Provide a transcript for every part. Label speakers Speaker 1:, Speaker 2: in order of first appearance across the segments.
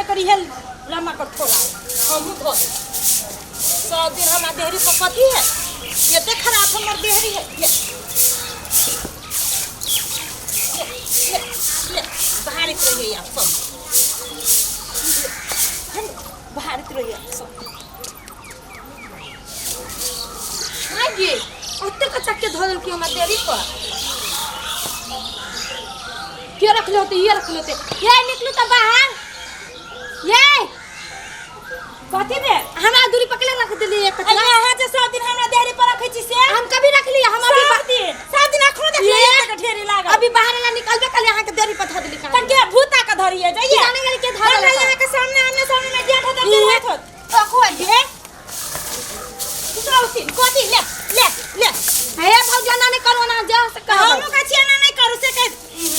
Speaker 1: करी है लम्मा कर थोड़ा हम धो 100 दिन हमार देहरी पर कथी है ये देख खराब हमर देहरी है ले बाहर रहिए आप सब बाहर रहिए आप सब आइए ओते का चक्के धोल के हमार देहरी पर क्या रख लो ये रख लो ये निकलो तो बाहर ये कथी में हमरा दूरी पकड़े रख देली एक कचरा यहां से 7 दिन हमरा देहरी पर रखै छी से हम कभी रख लिया हम अभी 7 दिन अखरो देख लिया के ढेरी लागा अभी बाहर ला निकलबे कल यहां के देहरी पर धर देली का के भूता का धरिए जाइए जाने वाली के धर ले यहां के सामने आमने सामने में गेट होता है तो को ये दूसरा उसी कथी ले ले ले हे भौजाना ने करो ना जा से कहो हम का छिया नहीं करू से ले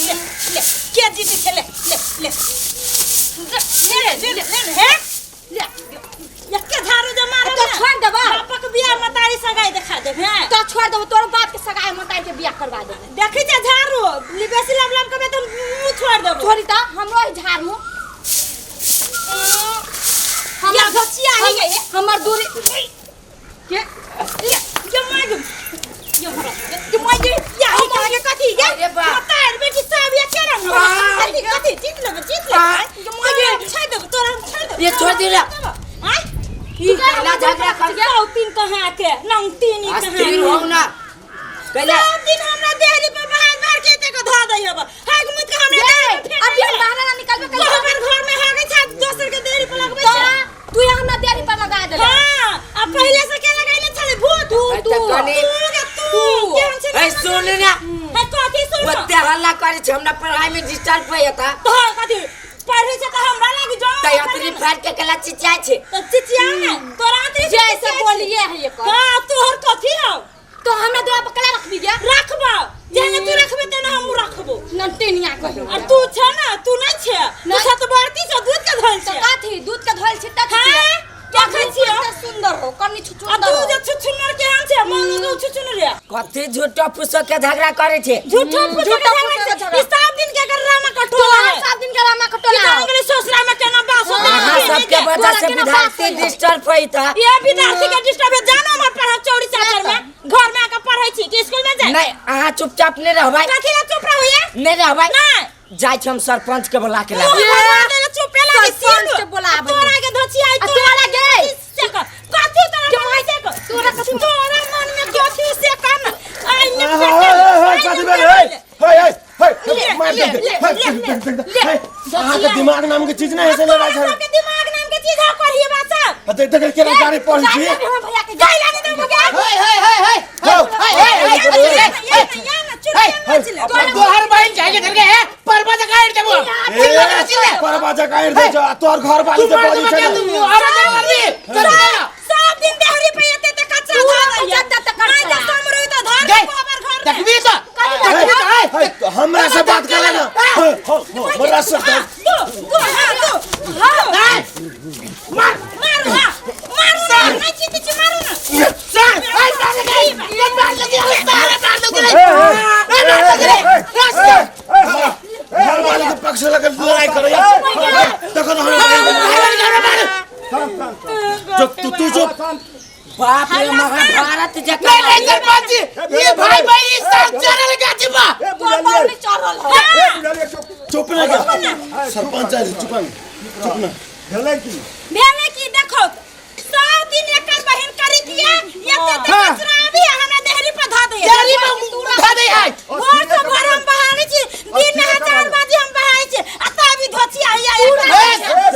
Speaker 1: ले के जीत के ले ले ले ले ले हे ले यक्के झाड़ू जे मारो तो छोड़ देबा बापक बियाह मतारी सगाई दिखा देबे तो छोड़ देबो तोर बाप के सगाई मतारी के बियाह करवा देबे देखि जे झाड़ू बेसी लब कबे तो मुंह छोड़ देबो छोड़ी त हमरो ही झाड़ू हमर घचिया ही गए हमर दूरी के ये माग ये भरा ये माग या ही के कथी गे मतार बेटी सब ये के रंग कथी कथी जीत ले ये माग छाड़ देबो तोरा छाड़ देबो ये छोड़ दे रे हां ई कैला झगड़ा कर गया औ तीन कहां के नंग तीन ही कहां तीन हो ना कैला सब दिन हमरा देहरी पर बाहर के ते को धा दई हबा हाग मुत के हमरा अभी हम बाहर ना निकलबे कर हमर घर में हागे छ दोसर के देहरी पर लगबै छ तू हमरा देहरी पर लगा दे हां अब पहले से के लगाइले छले भूत तू ए सुन ना है कथी सुन ओते हल्ला करे छ हमरा पढ़ाई में डिस्टर्ब भय था तो कथी पढ़े छ त हमरा लाग जाओ त यात्री फाट के कला चिचिया छे त चिचिया ने तोरा आत्री जैसे बोलिए है ये हां तोहर कथी हो तो हमरा दुआ पकड़ा रख दीजिए रखबो जेने तू रखबे तेने हम रखबो नटेनिया कहियो और तू छ ना तू नहीं छ तू छत बढ़ती छ दूध के धोल छ काथी दूध के धोल छिटा छिटा क्या कहै छियो सुंदर हो कनी छुछुंदर तू जे छुछुनर के हम छ मानो गो छुछुनर रे कथी झूठो फुसो के झगड़ा करे छे झूठो फुसो के झगड़ा 7 दिन के कर रामा कटोला है 7 दिन के रामा कटोला है अंग्रेज ससुरा में केना बास होता है सबके वजह से विद्यार्थी डिस्टर्ब होई था ये विद्यार्थी के डिस्टर्ब है जानो हमर पढ़ा चौड़ी चाचर में घर में आके पढ़ै छी कि स्कूल में जाय नहीं आहा चुपचाप ने रहबै कथि ला चुप रहबै नहीं रहबै नहीं जाय हम सरपंच के बुला के लाबै चुपे लागे सरपंच के बुलाबै तोरा के धोची आई तोरा गे कथि तोरा माई से तोरा कथि तोरा मन में कथि से कान आई ने कथि बे हे मार दे आहा के दिमाग नाम के चीज नहीं है से लड़ा छ के दिमाग नाम के चीज है पढ़िए बात अते तक के गाड़ी पढ़ छी भैया के गाय लाने दे तोहर बहन जाके घर के है परबाजा काट देबो परबाजा काट दे जो तोर घर वाली से बोली छ सब दिन देहरी पे एते त कचरा धर जत्ता त कचरा समरो त धर हमर घर देखबी त हमरा से बात करे ना हमरा से मार नहीं चीती मारो ना सर आई मार घर वाले के पक्ष लगे लड़ाई करो यार देखो ना तू जो बाप रे महाभारत जका सरपंच ये भाई भाई सब चरल गाजीबा बोल चरल है चुप ना सरपंच चुप ना भेले की देखो 100 दिन एकर बहन करी दिया ये तो कचरा भी हमरा देहरी पर धा दे देहरी में धा दे है और तो घर हम बहाने छी दिन में 4 बजे हम बहाई छी अता भी धोची आई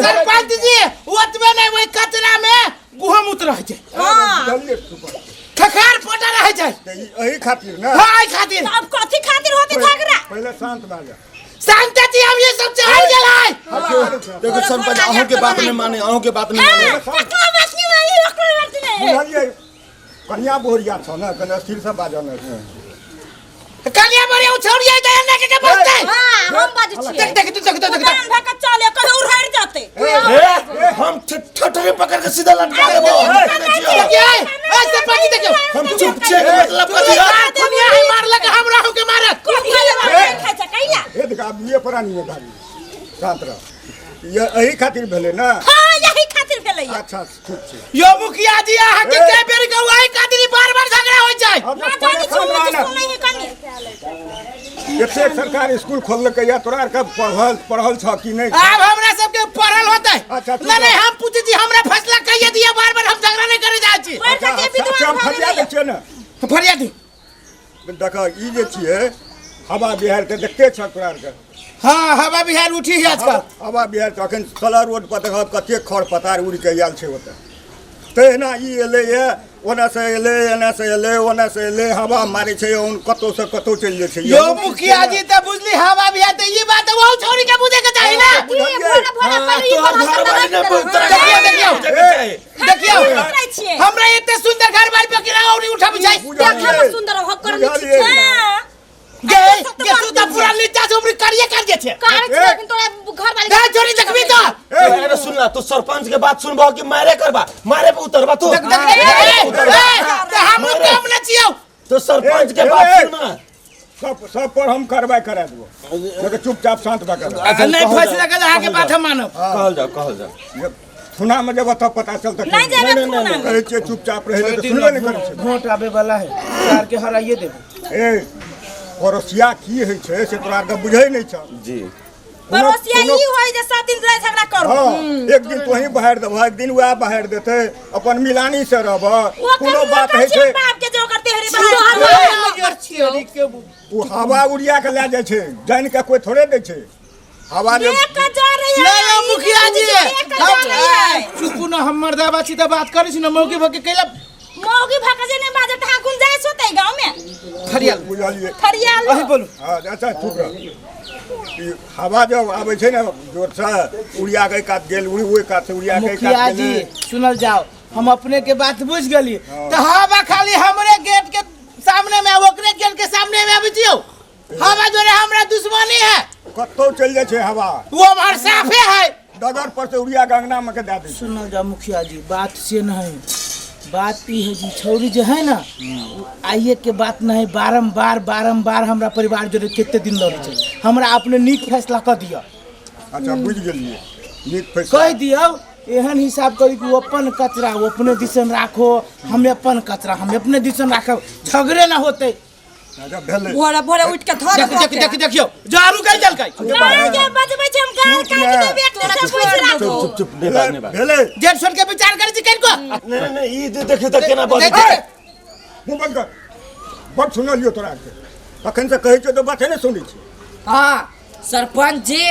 Speaker 1: सरपंच जी ओतबे नहीं ओई कचरा में गुहम उतर है हां खखार फोटा रह जाए एही खातिर ना हां एही खातिर अब कथि खातिर होती झगड़ा पहले शांत भा जा शांत जी हम ये सब चढ़ गेलै देखो सरपंच अहों के बात में माने अहों के बात में माने एकला बात नहीं वाली ओकरा बात नहीं बुझलिए कन्या बोरिया छ ना कने स्थिर से बाजो ना कन्या बोरिया छोड़िए त एने के बसते हां हम बाज छी देख देख कान भाका चले कहे उड़ाड़ जाते हम ठठरे पकड़ के सीधा लटका देबो ऐसे पानी देखो हम चुपचे के मतलब कथि दुनिया है मार लगा हमरा हो के मारे खाइ छ कैला ए देख अब ये पुरानी है गाड़ी शांत रह
Speaker 2: यही खातिर भेले ना।
Speaker 1: हां यही खातिर भेले।
Speaker 2: अच्छा ठीक छै।
Speaker 3: यो मुखिया जी अहाँ के बेर गवाही खातिर बार-बार झगड़ा होय छै।
Speaker 1: ना जानी सुनै है कनी।
Speaker 2: एते सरकार स्कूल खोललकै या तोरा के पढ़ल छ कि नहीं?
Speaker 3: अब हमरा सब के पढ़ल होतै।
Speaker 2: अच्छा
Speaker 3: नहीं हम पूछे जी हमरा फैसला कहिए दिया, बार-बार हम झगड़ा नहीं करे जाय छी।
Speaker 2: अच्छा फरियाद दै छियै ना।
Speaker 3: तो फरियाद दी।
Speaker 2: देख ई जे छियै हवा बिहार के देखते छ तोरा के।
Speaker 3: हाँ हवा बिहार उठी है आजकल।
Speaker 2: हवा बिहार अखन सला रोड पर देखब कते खर पतार उड़ के आयल छै ओतऽ। तहिना ई एलै ये ओना से एलै एना से एलै ओना से एलै हवा मारै छै उन कतो से कतो चलि जाइ छै।
Speaker 3: यो मुखिया जी त बुझली हवा बिहार त ई बात वो छोरी के बुझे के चाही ना। देखियो हमरा एते सुंदर घर बाड़ी पे किराया औरी उठाबी छै।
Speaker 1: देखे में सुंदर हक्कर नीचे छै।
Speaker 3: गे तू त पूरा नीचा से उमरी करिए कर जे छै।
Speaker 1: कार छै लेकिन तोरा घर वाली
Speaker 3: गा छोरी देखबी त।
Speaker 4: अरे सुन ना, तू सरपंच के बात सुनबो कि मारे करबा, मारे पे उतरबा तू।
Speaker 3: त हम काम न छियौ।
Speaker 4: तो सरपंच के बात सुन ना।
Speaker 2: सब पर हम कार्रवाई करा देबो। लेकिन चुपचाप शांत भा कर।
Speaker 3: अच्छा नहीं फैसला के आगे बात हम मानब।
Speaker 4: कहल जा।
Speaker 2: सुना में जब तब पता चलता
Speaker 1: नहीं जाबे सुना में।
Speaker 2: कहै छै चुपचाप रहे तो सुनबे नहीं करै छै।
Speaker 3: वोट आबे वाला है, सरकार के हराइए देबो।
Speaker 2: ए पड़ोसिया की है छै से तोरा के बुझै नहीं छ।
Speaker 4: जी
Speaker 1: पड़ोसिया ई होय जे 7 दिन रह झगड़ा करू।
Speaker 2: हां एक दिन तोही बाहर देबो, एक दिन वह बाहर देते, अपन मिलानी से रहब। कोनो बात है छै
Speaker 1: बाप के जो करते हरी बाहर
Speaker 3: छियरी के
Speaker 2: वो हवा उड़िया के ले जाय छै, जान के कोई थोड़े दे छै। हवा ने
Speaker 1: एक जा रही है।
Speaker 3: नहीं मुखिया जी चुप न, हम मर्दाबा छी त बात करै छी न। मौगी भके कैला
Speaker 1: मौगी भकजे ने बाजे ठाकुर जाय सोते गांव में
Speaker 3: फरियाल
Speaker 2: बुझलिए।
Speaker 1: फरियाल
Speaker 3: अही बोलू।
Speaker 2: हां अच्छा ठीक है। ई हवा जब आबै छै ना जोर से उड़िया के काट गेल उड़ी ओइ काट से उड़िया के
Speaker 3: मुखिया
Speaker 2: काट
Speaker 3: जी
Speaker 2: गेल।
Speaker 3: सुनल जाओ, हम अपने के बात बुझ गेली त हवा खाली हमरे गेट के सामने में ओकरे गेट के सामने में आबै छियो। हवा जोरे हमरा दुश्मनी है।
Speaker 2: कत्तो चल जाय छै हवा,
Speaker 3: वो हमार साफे है।
Speaker 2: डगर पर से उड़िया गंगना में के दे दे।
Speaker 3: सुनल जा मुखिया जी, बात से नहीं, बात ई है जी छोरी जो है ना आइए के बात नहीं, बारंबार हमरा परिवार जोरे कितने दिन लड़ छै। हमरा अपने नीक फैसला कर दिया।
Speaker 2: अच्छा बुझ गेलिए, नीक फैसला
Speaker 3: कह दियो एहन हिसाब करी कि अपन कचरा वो अपने दिसन राखो, हम अपन कचरा हम अपने दिसन राखब, झगड़े ना होते।
Speaker 2: अच्छा भेले
Speaker 1: भोरे भोरे उठ के धर
Speaker 3: देखियो जारू कई जल कई
Speaker 1: जे बजबै छै हम गाल काट देबे एक से पूछ राखो।
Speaker 4: चुप नहीं बात नहीं बात।
Speaker 2: भेले
Speaker 3: जेब छोड़ के विचार करे छी को।
Speaker 4: नहीं ई देखे त केना बोलै छै।
Speaker 2: मुंह बंद कर। बट सुन लियो तोरा के अखन से कहै छै तो बाते नहीं सुनै छी।
Speaker 5: हाँ सरपंच जी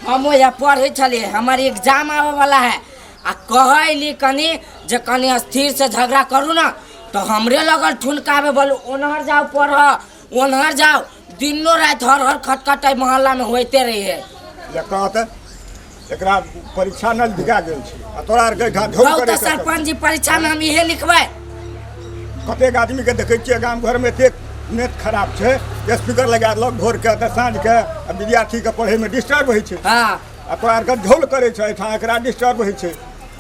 Speaker 5: हम यहाँ पढ़े छलिए, हमार एग्जाम आवे वाला है आ कहली कनी जे कनी स्थिर से झगड़ा करू ना तो हमरे लगल ठुनकावे बोलू ओनहर जाओ पढ़ ओनहर जाओ, दिनो रात हर खटखटाई मोहल्ला में होते रही है।
Speaker 2: ये कहत एकरा परीक्षा न दिखा गेल छै आ तोरा आर के झोल
Speaker 5: बहुत
Speaker 2: करे
Speaker 5: सरपंच जी परीक्षा में हम इहे लिखबै।
Speaker 2: कतेक आदमी के देखै छियै गांव घर में एतेक नेट खराब छै, स्पीकर लगा देलक भोर के त साँझ के विद्यार्थी के पढ़े में डिस्टर्ब होइ छै।
Speaker 5: हाँ
Speaker 2: आ तोरा आर के झोल करे छै, एकरा डिस्टर्ब होइ छै।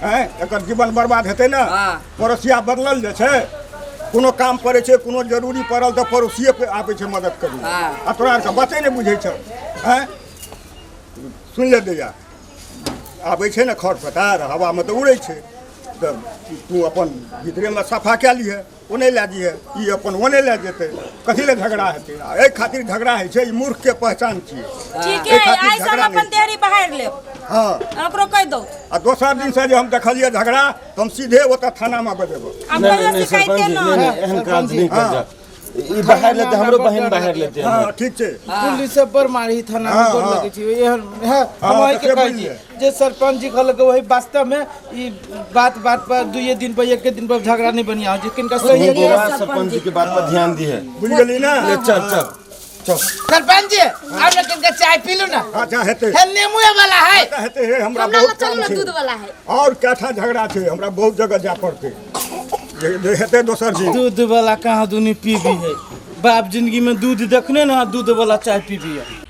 Speaker 2: हैं एकर जीवन बर्बाद हेतै ना।
Speaker 5: हाँ।
Speaker 2: पड़ोसिया बदलल जे छै, कोनो काम पड़े छै, कोनो जरूरी पड़ल तो पड़ोसिए पे आबै छै मदद करू।
Speaker 5: हाँ।
Speaker 2: आ तोरा आर के बाते नहीं बुझै छ। हैं सुन ले दैया आबै छै ना खर पतार हवा में तो उड़ै छै, तो तू अपन भीतरे में सफा क्या ली है ओने ला दी है, ई अपन ओने ला जेते, कथी ले झगड़ा हेतै। ए खातिर झगड़ा है छै, ई मूर्ख के पहचान छियै।
Speaker 1: ठीक है आई सब अपन देहरी बाहर ले।
Speaker 2: हां
Speaker 1: ओकरो कह दो।
Speaker 2: आ दोसर दिन से जे हम देखलिए झगड़ा तो हम सीधे ओतऽ थाना में बजेबो।
Speaker 1: अब
Speaker 4: नहीं
Speaker 1: कोई
Speaker 4: नहीं
Speaker 1: शिकायत
Speaker 4: सरपंच जी,
Speaker 1: न
Speaker 4: नहीं एहन काज नहीं कर जा। ई बाहर लेते हमरो बहन बाहर लेते हैं।
Speaker 2: हां ठीक छै।
Speaker 3: पुलिस सब पर मारी थाना में गोर लगे छी एहन है। हम
Speaker 2: हाँ,
Speaker 3: वही
Speaker 2: तो
Speaker 3: के कहै
Speaker 2: बुझलिए।
Speaker 3: छी जे सरपंच जी कहलक वही वास्तव में ई बात पर दुए दिन पर एक दिन पर झगड़ा नहीं बनिया हो, जिनका का सही है।
Speaker 4: पूरा सरपंच जी की बात पर ध्यान दी है।
Speaker 2: बुझ गेली ना।
Speaker 4: ले चल
Speaker 3: सरपंच जी आप लोग इनका चाय पी लो ना।
Speaker 2: अच्छा हेतै
Speaker 3: है नींबू वाला है।
Speaker 2: हेतै है हमरा बहुत काम छै।
Speaker 1: दूध वाला है
Speaker 2: और कथा झगड़ा छै, हमरा बहुत जगह जा पड़तै। जे हेतै दोसर जी
Speaker 3: दूध वाला कहाँ दुनी पी भी है। बाप जिंदगी में दूध देखने ना, दूध वाला चाय पी भी है।